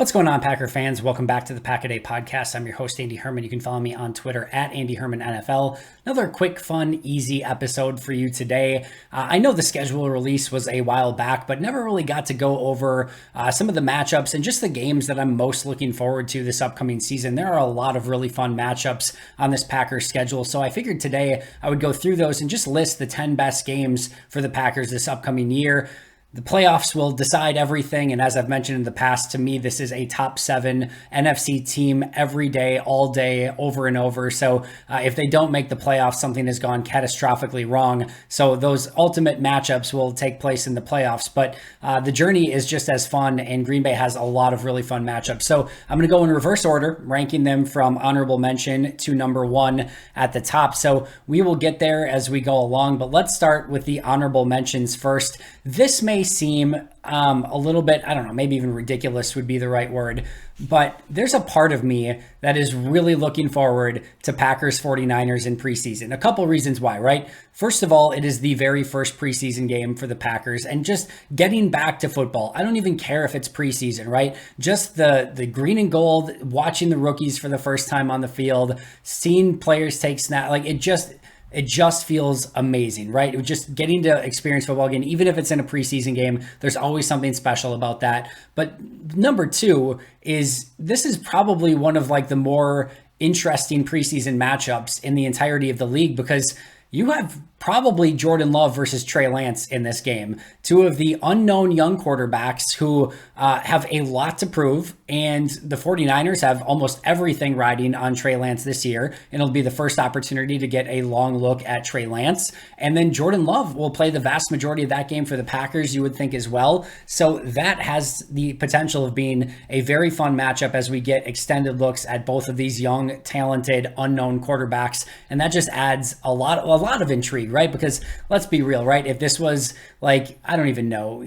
What's going on, Packer fans? Welcome back to the Pack a Day podcast. I'm your host, Andy Herman. You can follow me on Twitter at Andy Herman NFL. Another quick, fun, easy episode for you today. I know the schedule release was a while back, but never really got to go over some of the matchups and just the games that I'm most looking forward to this upcoming season. There are a lot of really fun matchups on this Packers schedule, so I figured today I would go through those and just list the 10 best games for the Packers this upcoming year. The playoffs will decide everything, and as I've mentioned in the past, to me, this is a top 7 NFC team every day, all day, over and over. So if they don't make the playoffs, something has gone catastrophically wrong. So those ultimate matchups will take place in the playoffs, but the journey is just as fun, and Green Bay has a lot of really fun matchups. So I'm going to go in reverse order, ranking them from honorable mention to number 1 at the top. So we will get there as we go along, but let's start with the honorable mentions first. This may seem a little bit, I don't know, maybe even ridiculous would be the right word, but there's a part of me that is really looking forward to Packers 49ers in preseason. A couple reasons why, right? First of all, it is the very first preseason game for the Packers, and just getting back to football. I don't even care if it's preseason, right? Just the green and gold, watching the rookies for the first time on the field, seeing players take snap, like it just feels amazing, right? Just getting to experience football again, even if it's in a preseason game, there's always something special about that. But number 2 is this is probably one of like the more interesting preseason matchups in the entirety of the league, because you have probably Jordan Love versus Trey Lance in this game. 2 of the unknown young quarterbacks who have a lot to prove, and the 49ers have almost everything riding on Trey Lance this year, and it'll be the first opportunity to get a long look at Trey Lance. And then Jordan Love will play the vast majority of that game for the Packers, you would think, as well. So that has the potential of being a very fun matchup as we get extended looks at both of these young, talented, unknown quarterbacks, and that just adds a lot of intrigue, right? Because let's be real, right? If this was like, I don't even know,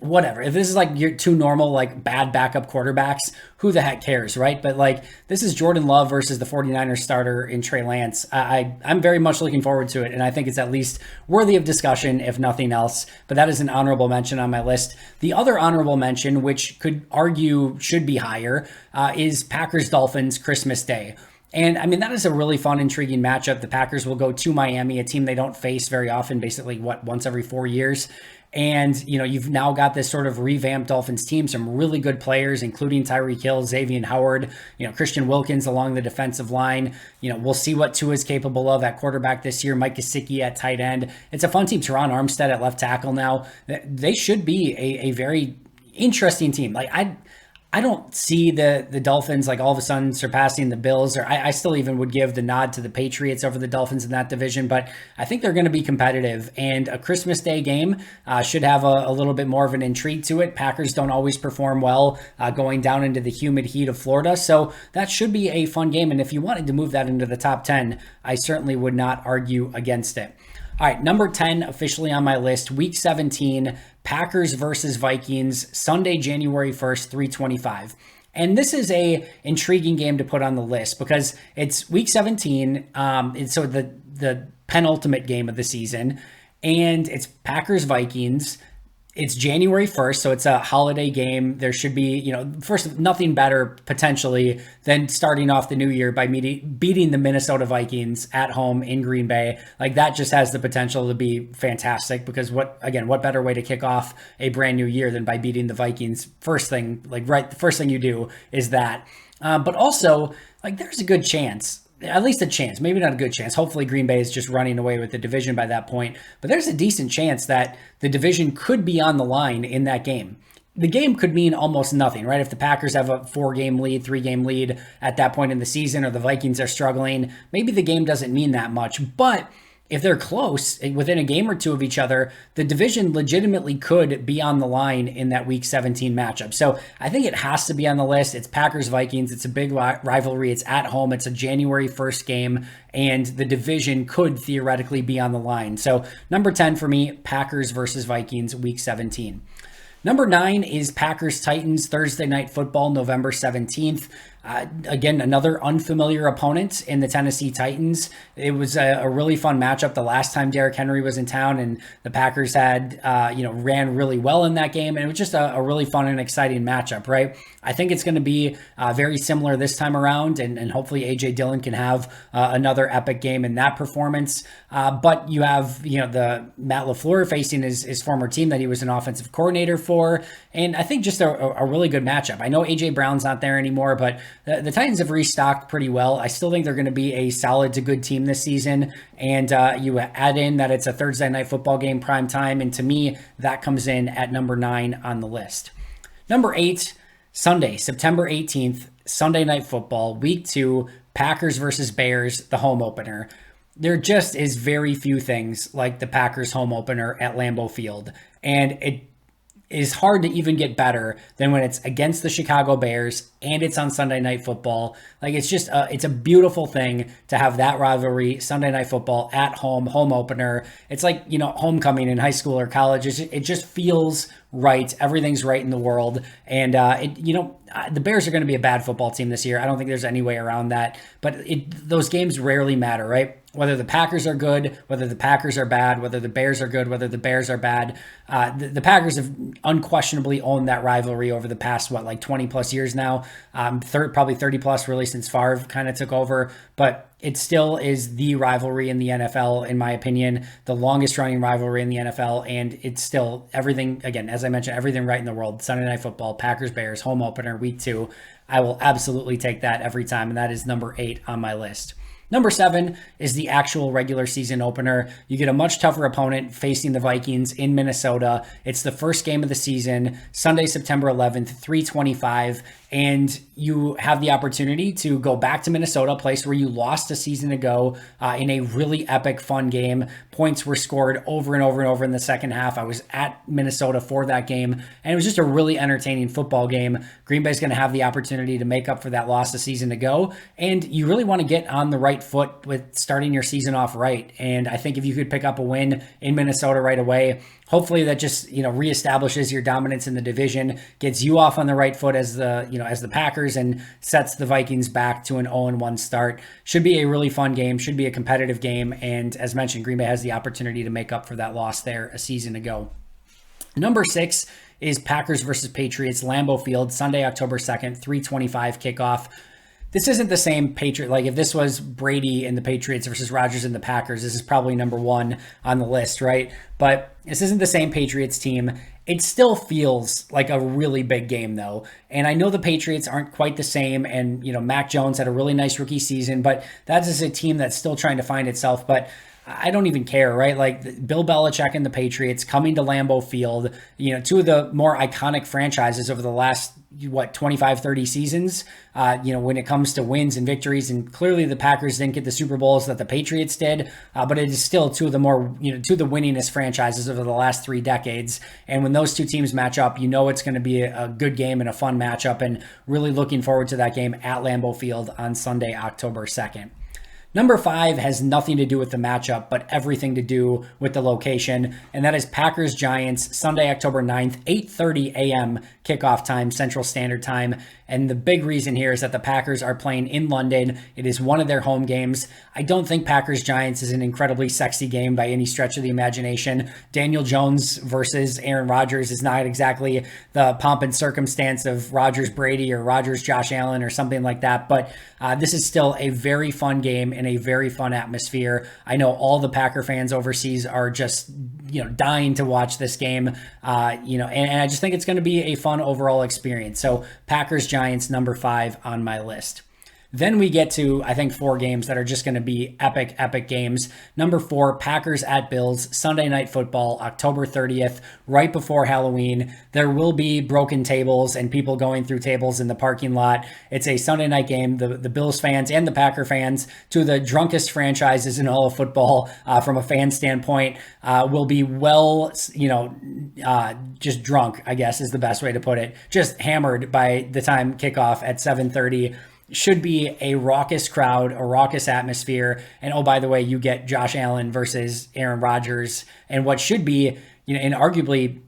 whatever. If this is like your 2 normal, like bad backup quarterbacks, who the heck cares, right? But like, this is Jordan Love versus the 49ers starter in Trey Lance. I'm very much looking forward to it, and I think it's at least worthy of discussion, if nothing else. But that is an honorable mention on my list. The other honorable mention, which could argue should be higher, is Packers-Dolphins Christmas Day. And I mean, that is a really fun, intriguing matchup. The Packers will go to Miami, a team they don't face very often, basically, once every 4 years. And, you've now got this sort of revamped Dolphins team, some really good players, including Tyreek Hill, Xavier Howard, Christian Wilkins along the defensive line. We'll see what Tua is capable of at quarterback this year, Mike Gesicki at tight end. It's a fun team. Teron Armstead at left tackle now. They should be a very interesting team. Like, I don't see the Dolphins like all of a sudden surpassing the Bills, or I still even would give the nod to the Patriots over the Dolphins in that division, but I think they're going to be competitive, and a Christmas Day game should have a little bit more of an intrigue to it. Packers don't always perform well going down into the humid heat of Florida, so that should be a fun game, and if you wanted to move that into the top 10, I certainly would not argue against it. All right, number 10 officially on my list, Week 17, Packers versus Vikings, Sunday, January 1st, 3:25. And this is a intriguing game to put on the list because it's Week 17, it's so the penultimate game of the season, and it's Packers-Vikings. It's January 1st, so it's a holiday game. There should be, first, nothing better potentially than starting off the new year by beating the Minnesota Vikings at home in Green Bay. Like, that just has the potential to be fantastic because what better way to kick off a brand new year than by beating the Vikings? First thing, the first thing you do is that. But also, there's a good chance, at least a chance, maybe not a good chance. Hopefully Green Bay is just running away with the division by that point. But there's a decent chance that the division could be on the line in that game. The game could mean almost nothing, right? If the Packers have a 4-game lead, 3-game lead at that point in the season, or the Vikings are struggling, maybe the game doesn't mean that much. But if they're close, within a game or 2 of each other, the division legitimately could be on the line in that Week 17 matchup. So I think it has to be on the list. It's Packers-Vikings. It's a big rivalry. It's at home. It's a January 1st game, and the division could theoretically be on the line. So number 10 for me, Packers versus Vikings, Week 17. Number 9 is Packers-Titans, Thursday Night Football, November 17th. Again, another unfamiliar opponent in the Tennessee Titans. It was a really fun matchup the last time Derrick Henry was in town, and the Packers had, ran really well in that game. And it was just a really fun and exciting matchup, right? I think it's going to be very similar this time around, and hopefully A.J. Dillon can have another epic game in that performance. But you have, the Matt LaFleur facing his former team that he was an offensive coordinator for, and I think just a really good matchup. I know A.J. Brown's not there anymore, but the Titans have restocked pretty well. I still think they're going to be a solid to good team this season, and you add in that it's a Thursday night football game, prime time, and to me, that comes in at number 9 on the list. Number 8, Sunday, September 18th, Sunday Night Football, Week 2, Packers versus Bears, the home opener. There just is very few things like the Packers home opener at Lambeau Field, and it is hard to even get better than when it's against the Chicago Bears and it's on Sunday Night Football. Like, it's just it's a beautiful thing to have that rivalry, Sunday Night Football at home opener. It's like, homecoming in high school or college. It just feels right. Everything's right in the world. And the Bears are going to be a bad football team this year. I don't think there's any way around that, but those games rarely matter, right? Whether the Packers are good, whether the Packers are bad, whether the Bears are good, whether the Bears are bad. The Packers have unquestionably owned that rivalry over the past, 20 plus years now. Probably 30 plus really since Favre kind of took over. But it still is the rivalry in the NFL, in my opinion, the longest running rivalry in the NFL. And it's still everything, again, as I mentioned, everything right in the world. Sunday Night Football, Packers, Bears, home opener, Week 2. I will absolutely take that every time. And that is number 8 on my list. Number 7 is the actual regular season opener. You get a much tougher opponent facing the Vikings in Minnesota. It's the first game of the season, Sunday, September 11th, 3:25. And you have the opportunity to go back to Minnesota, a place where you lost a season ago in a really epic, fun game. Points were scored over and over and over in the second half. I was at Minnesota for that game, and it was just a really entertaining football game. Green Bay's going to have the opportunity to make up for that loss a season ago, and you really want to get on the right foot with starting your season off right. And I think if you could pick up a win in Minnesota right away, hopefully that just, reestablishes your dominance in the division, gets you off on the right foot as the Packers, and sets the Vikings back to an 0-1 start. Should be a really fun game, should be a competitive game. And as mentioned, Green Bay has the opportunity to make up for that loss there a season ago. Number 6 is Packers versus Patriots, Lambeau Field, Sunday, October 2nd, 3:25 kickoff. This isn't the same Patriot. Like, if this was Brady and the Patriots versus Rodgers and the Packers, this is probably number 1 on the list, right? But this isn't the same Patriots team. It still feels like a really big game, though. And I know the Patriots aren't quite the same. And, Mac Jones had a really nice rookie season, but that is a team that's still trying to find itself. But I don't even care, right? Like, Bill Belichick and the Patriots coming to Lambeau Field, two of the more iconic franchises over the last, 25, 30 seasons, when it comes to wins and victories. And clearly the Packers didn't get the Super Bowls that the Patriots did, but it is still two of the winningest franchises over the last 3 decades. And when those two teams match up, it's going to be a good game and a fun matchup, and really looking forward to that game at Lambeau Field on Sunday, October 2nd. Number 5 has nothing to do with the matchup, but everything to do with the location, and that is Packers-Giants, Sunday, October 9th, 8:30 a.m. kickoff time, Central Standard Time. And the big reason here is that the Packers are playing in London. It is one of their home games. I don't think Packers-Giants is an incredibly sexy game by any stretch of the imagination. Daniel Jones versus Aaron Rodgers is not exactly the pomp and circumstance of Rodgers-Brady or Rodgers-Josh Allen or something like that, but this is still a very fun game in a very fun atmosphere. I know all the Packer fans overseas are just, dying to watch this game, and I just think it's going to be a fun overall experience. So Packers-Giants, number 5 on my list. Then we get to, I think, 4 games that are just going to be epic games. Number 4, Packers at Bills, Sunday Night Football, October 30th, right before Halloween. There will be broken tables and people going through tables in the parking lot. It's a Sunday night game. The Bills fans and the Packer fans, two of the drunkest franchises in all of football from a fan standpoint, will be just drunk, I guess is the best way to put it. Just hammered by the time kickoff at 7:30. Should be a raucous crowd, a raucous atmosphere. And oh, by the way, you get Josh Allen versus Aaron Rodgers, and what should be, and arguably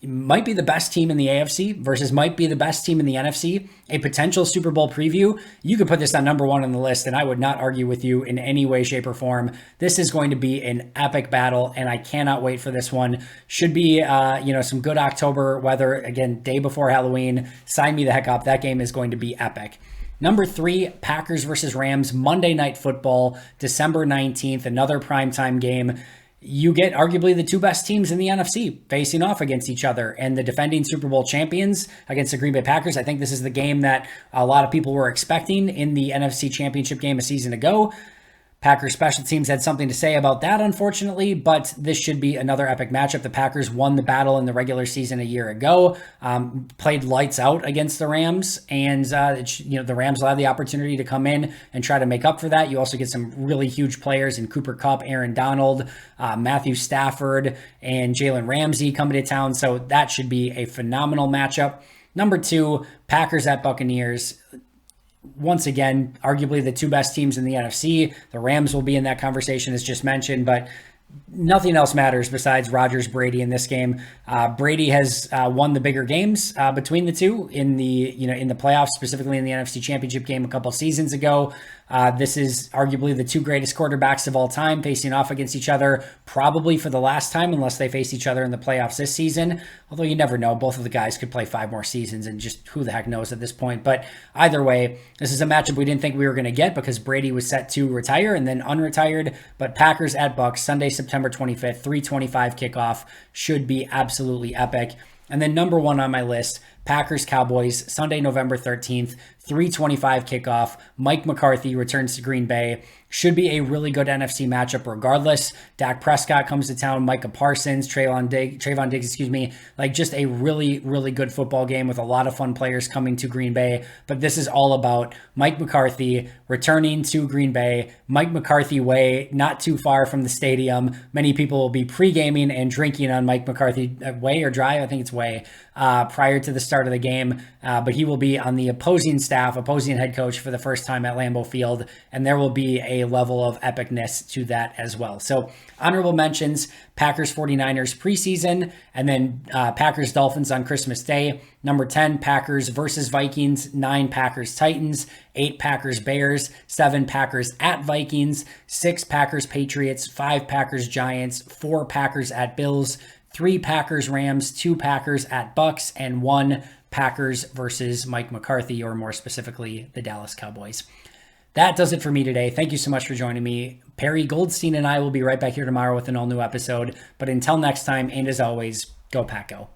might be the best team in the AFC versus might be the best team in the NFC, a potential Super Bowl preview. You could put this on number one on the list, and I would not argue with you in any way, shape, or form. This is going to be an epic battle, and I cannot wait for this one. Should be, some good October weather. Again, day before Halloween. Sign me the heck up. That game is going to be epic. Number 3, Packers versus Rams, Monday Night Football, December 19th, another primetime game. You get arguably the two best teams in the NFC facing off against each other, and the defending Super Bowl champions against the Green Bay Packers. I think this is the game that a lot of people were expecting in the NFC Championship game a season ago. Packers special teams had something to say about that, unfortunately, but this should be another epic matchup. The Packers won the battle in the regular season a year ago, played lights out against the Rams, and the Rams will have the opportunity to come in and try to make up for that. You also get some really huge players in Cooper Kupp, Aaron Donald, Matthew Stafford, and Jalen Ramsey coming to town, so that should be a phenomenal matchup. Number 2, Packers at Buccaneers. Once again, arguably the two best teams in the NFC. The Rams will be in that conversation as just mentioned, but nothing else matters besides Rodgers, Brady in this game. Brady has won the bigger games between the two in the playoffs, specifically in the NFC Championship game a couple seasons ago. This is arguably the two greatest quarterbacks of all time facing off against each other, probably for the last time, unless they face each other in the playoffs this season. Although you never know. Both of the guys could play 5 more seasons, and just who the heck knows at this point. But either way, this is a matchup we didn't think we were going to get because Brady was set to retire and then unretired. But Packers at Bucs, Sunday, September 25th, 3:25 kickoff, should be absolutely epic. And then number 1 on my list, Packers Cowboys, Sunday, November 13th, 3:25 kickoff. Mike McCarthy returns to Green Bay. Should be a really good NFC matchup regardless. Dak Prescott comes to town. Micah Parsons, Trayvon Diggs, like just a really, really good football game with a lot of fun players coming to Green Bay. But this is all about Mike McCarthy returning to Green Bay. Mike McCarthy Way, not too far from the stadium. Many people will be pre-gaming and drinking on Mike McCarthy Way or Drive. I think it's Way prior to the start of the game. But he will be on the opposing head coach for the first time at Lambeau Field, and there will be a level of epicness to that as well. So honorable mentions, Packers 49ers preseason, and then Packers Dolphins on Christmas Day. Number 10, Packers versus Vikings. 9, Packers Titans. 8, Packers Bears. 7, Packers at Vikings. 6, Packers Patriots. 5, Packers Giants. 4, Packers at Bills. 3, Packers Rams. 2, Packers at Bucks, and 1, Packers versus Mike McCarthy, or more specifically, the Dallas Cowboys. That does it for me today. Thank you so much for joining me. Perry Goldstein and I will be right back here tomorrow with an all-new episode. But until next time, and as always, go Pack Go.